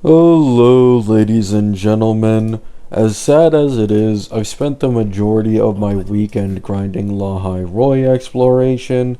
Hello, ladies and gentlemen. As sad as it is, I've spent the majority of my weekend grinding Lahai Roy exploration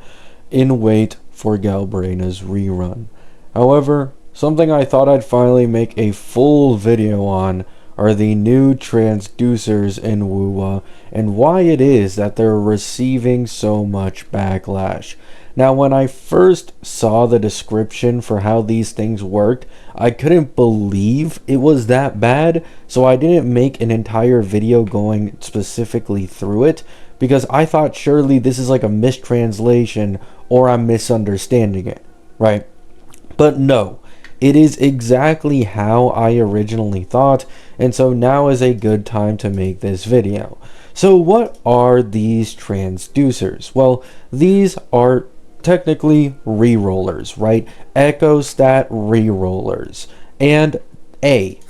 in wait for Galbraina's rerun. However, something I thought I'd finally make a full video on are the new transducers in WUWA and why it is that they're receiving so much backlash. Now, when I first saw the description for how these things worked, I couldn't believe it was that bad, so I didn't make an entire video going specifically through it, because I thought surely this is like a mistranslation or I'm misunderstanding it, right? But no, it is exactly how I originally thought, and so now is a good time to make this video. So what are these transducers? Well, these are technically rerollers, right? Echo stat rerollers. And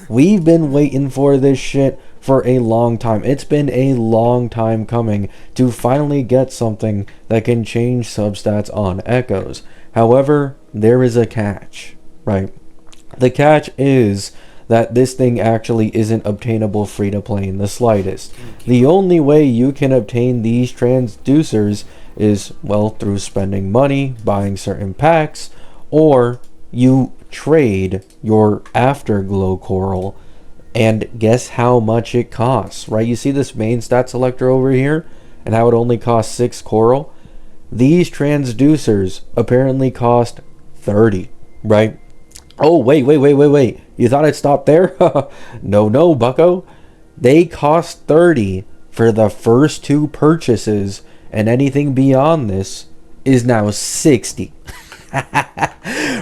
we've been waiting for this shit for a long time. It's been a long time coming to finally get something that can change substats on echoes. However, there is a catch, right? The catch is that this thing actually isn't obtainable free to play in the slightest. The only way you can obtain these transducers is, well, through spending money, buying certain packs, or you trade your Afterglow Coral, and guess how much it costs, right? You see this main stat selector over here, and how it only costs 6 coral? These transducers apparently cost 30, right? Oh, wait. You thought I'd stop there? No, bucko. They cost 30 for the first 2 purchases, and anything beyond this is now 60.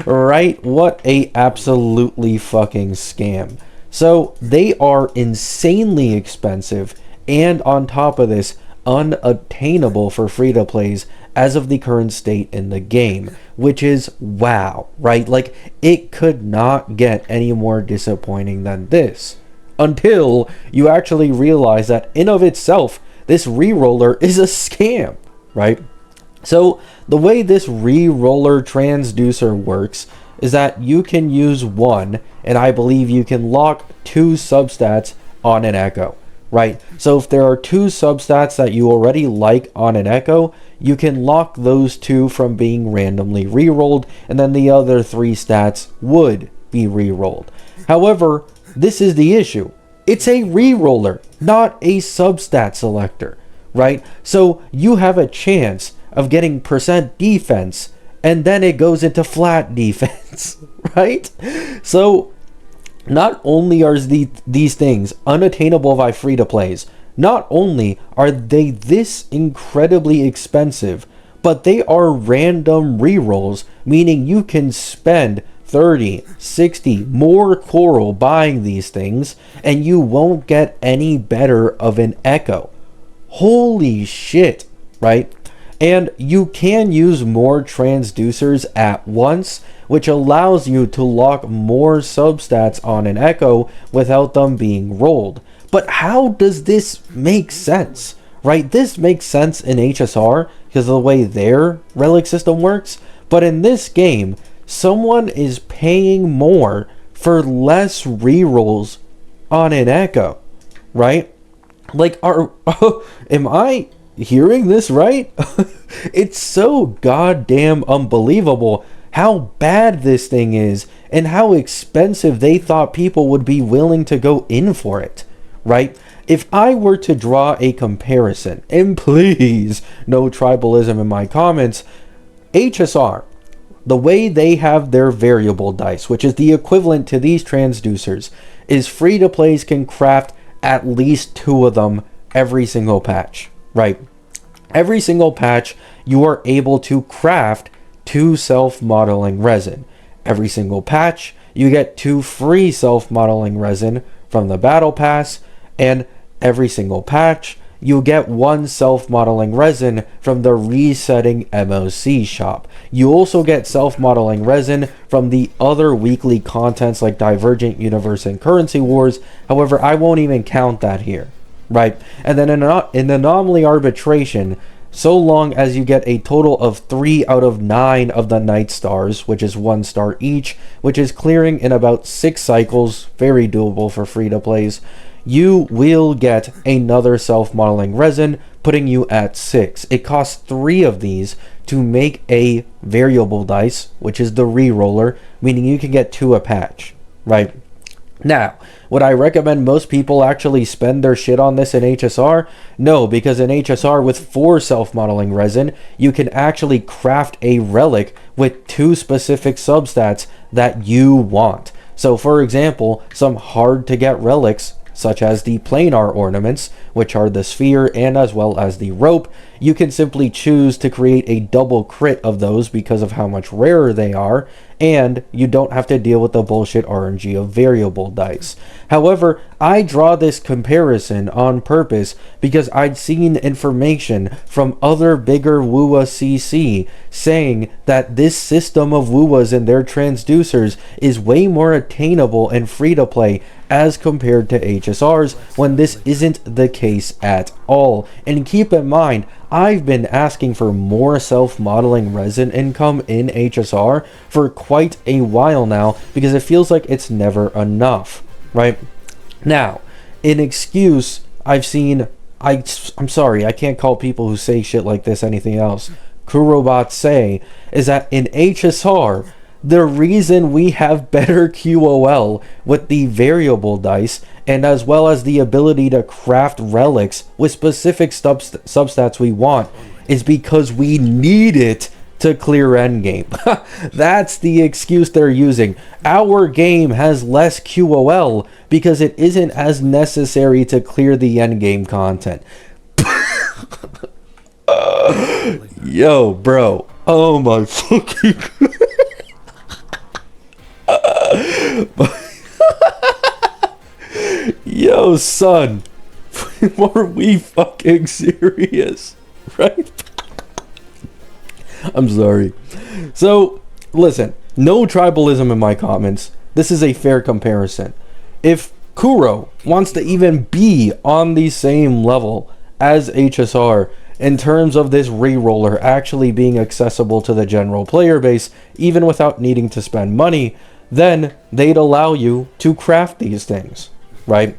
Right? What a absolutely fucking scam. So they are insanely expensive, and on top of this, unattainable for free-to-plays as of the current state in the game, which is wow, right? Like, it could not get any more disappointing than this, until you actually realize that in of itself, this reroller is a scam, right? So the way this reroller transducer works is that you can use one, and I believe you can lock 2 substats on an echo, right? So if there are 2 substats that you already like on an echo, you can lock those 2 from being randomly rerolled, and then the other 3 stats would be rerolled. However, this is the issue. It's a reroller, not a substat selector, right? So you have a chance of getting percent defense, and then it goes into flat defense, right? So not only are these things unattainable by free-to-plays, not only are they this incredibly expensive, but they are random rerolls, meaning you can spend 30, 60 more coral buying these things, and you won't get any better of an echo. Holy shit, right? And you can use more transducers at once, which allows you to lock more substats on an echo without them being rolled. But how does this make sense, right? This makes sense in HSR because of the way their relic system works, but in this game, someone is paying more for less rerolls on an echo, right? Like, am I hearing this right? It's so goddamn unbelievable how bad this thing is and how expensive they thought people would be willing to go in for it, right? If I were to draw a comparison, and please, no tribalism in my comments, HSR, the way they have their variable dice, which is the equivalent to these transducers, is free-to-plays can craft at least 2 of them every single patch, right? Every single patch, you are able to craft 2 self-modeling resin. Every single patch, you get 2 free self-modeling resin from the battle pass, and every single patch, you get 1 self-modeling resin from the resetting MOC shop. You also get self-modeling resin from the other weekly contents like Divergent Universe and Currency Wars. However, I won't even count that here, right? And then in anomaly arbitration, so long as you get a total of 3 out of 9 of the night stars, which is 1 star each, which is clearing in about 6 cycles, very doable for free to plays, you will get another self-modeling resin, putting you at 6. It costs 3 of these to make a variable dice, which is the re-roller, meaning you can get 2 a patch, right? Now, would I recommend most people actually spend their shit on this in HSR? No, because in HSR with 4 self-modeling resin, you can actually craft a relic with 2 specific substats that you want. So for example, some hard to get relics, such as the planar ornaments, which are the sphere and as well as the rope, you can simply choose to create a double crit of those because of how much rarer they are, and you don't have to deal with the bullshit RNG of variable dice. However, I draw this comparison on purpose because I'd seen information from other bigger WUA CC saying that this system of WUAs and their transducers is way more attainable and free to play as compared to HSRs, when this isn't the case at all. And keep in mind, I've been asking for more self-modeling resin income in HSR for quite a while now because it feels like it's never enough, right? Now, an excuse I've seen, I'm sorry, I can't call people who say shit like this anything else, Kurobots say, is that in HSR, the reason we have better QOL with the variable dice and as well as the ability to craft relics with specific substats we want is because we need it to clear endgame. That's the excuse they're using. Our game has less QOL because it isn't as necessary to clear the endgame content. Yo, bro. Oh my fucking... Yo, son, are we fucking serious, right? I'm sorry. So, listen, no tribalism in my comments. This is a fair comparison. If Kuro wants to even be on the same level as HSR in terms of this re-roller actually being accessible to the general player base, even without needing to spend money, then they'd allow you to craft these things, right?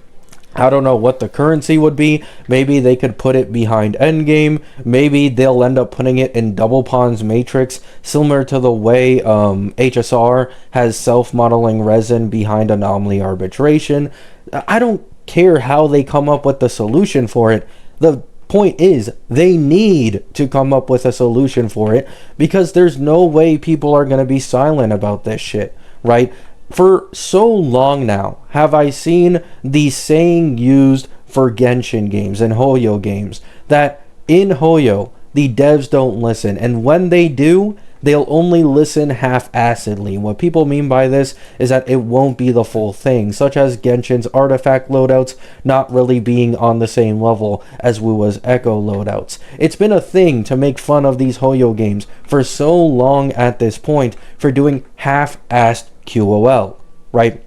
I don't know what the currency would be. Maybe they could put it behind endgame. Maybe they'll end up putting it in Double Pawn's Matrix, similar to the way HSR has self-modeling resin behind Anomaly Arbitration. I don't care how they come up with the solution for it. The point is, they need to come up with a solution for it because there's no way people are going to be silent about this shit, right? For so long now have I seen the saying used for Genshin games and Hoyo games that in Hoyo the devs don't listen, and when they do, they'll only listen half-assedly. What people mean by this is that it won't be the full thing, such as Genshin's artifact loadouts not really being on the same level as WUA's Echo loadouts. It's been a thing to make fun of these Hoyo games for so long at this point for doing half-assed QOL, right?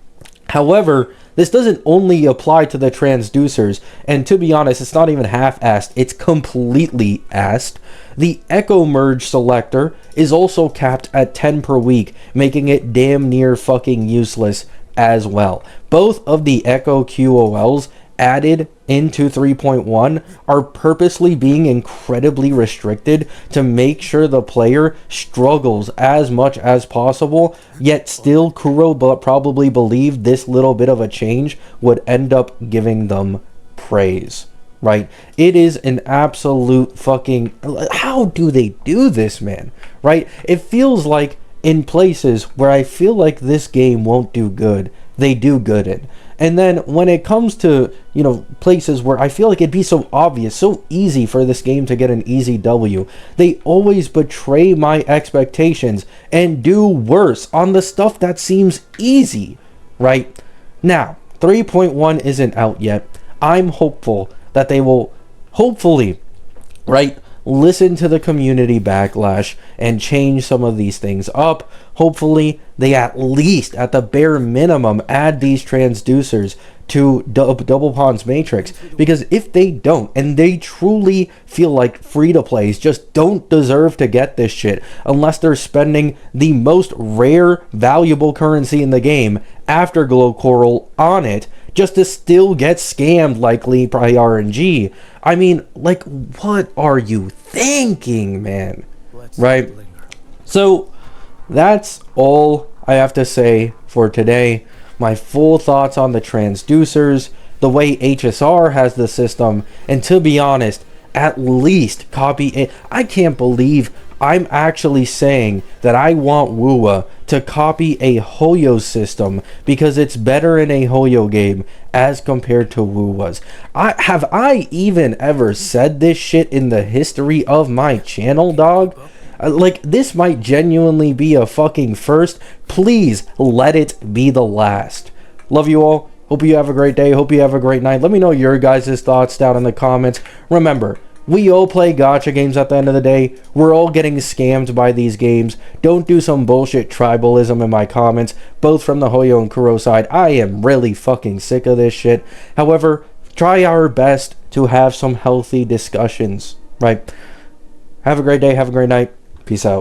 However, this doesn't only apply to the transducers, and to be honest, it's not even half-assed, it's completely assed. The Echo Merge selector is also capped at 10 per week, making it damn near fucking useless as well. Both of the Echo QOLs added into 3.1 are purposely being incredibly restricted to make sure the player struggles as much as possible, yet still Kuro probably believed this little bit of a change would end up giving them praise, right? It is an absolute fucking... How do they do this, man? Right? It feels like in places where I feel like this game won't do good, they do good in. And then when it comes to, you know, places where I feel like it'd be so obvious, so easy for this game to get an easy W, they always betray my expectations and do worse on the stuff that seems easy, right? Now, 3.1 isn't out yet. I'm hopeful that they will, hopefully, right, listen to the community backlash and change some of these things up. Hopefully, they at least, at the bare minimum, add these transducers to Double Pond's Matrix. Because if they don't, and they truly feel like free-to-plays just don't deserve to get this shit unless they're spending the most rare, valuable currency in the game, Afterglow Coral, on it, just to still get scammed likely by RNG. I mean, like, what are you thinking, man? Right? So, that's all I have to say for today. My full thoughts on the transducers, the way HSR has the system, and to be honest, at least copy it. I can't believe I'm actually saying that I want Wua to copy a Hoyo system because it's better in a Hoyo game as compared to Wua's. Have I even ever said this shit in the history of my channel, dog? Like, this might genuinely be a fucking first. Please let it be the last. Love you all. Hope you have a great day. Hope you have a great night. Let me know your guys' thoughts down in the comments. Remember, we all play gacha games at the end of the day. We're all getting scammed by these games. Don't do some bullshit tribalism in my comments, both from the Hoyo and Kuro side. I am really fucking sick of this shit. However, try our best to have some healthy discussions, right? Have a great day. Have a great night. Peace out.